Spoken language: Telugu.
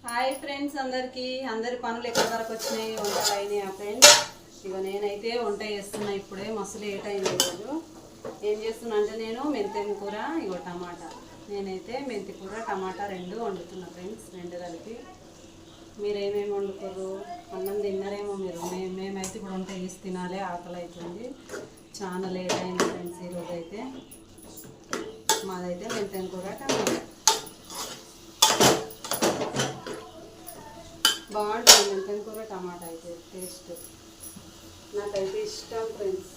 హాయ్ ఫ్రెండ్స్, అందరి పనులు ఎక్కడి వరకు వచ్చినాయి? వంటలు అయినాయి ఫ్రెండ్స్. ఇక నేనైతే వంట చేస్తున్నా. ఇప్పుడే మస్తు లేట్ అయింది. ఈరోజు ఏం చేస్తున్నా అంటే నేను మెంతెం కూర, ఇగో టమాటా. నేనైతే మెంతి కూర టమాటా రెండు వండుతున్నా ఫ్రెండ్స్, రెండు కలిపి. మీరేమేమి వండుకోరు? అన్నం తిన్నారేమో మీరు. మేమైతే ఇప్పుడు వంట చేసి తినాలి, ఆకలి అవుతుంది. చాలా లేట్ అయింది ఫ్రెండ్స్. ఈరోజు అయితే మాదైతే మెంతెం కూర టమాటా బాగుంటుంది. మెంతెం కూర టమాటా అయితే టేస్ట్ నాకైతే ఇష్టం ఫ్రెండ్స్.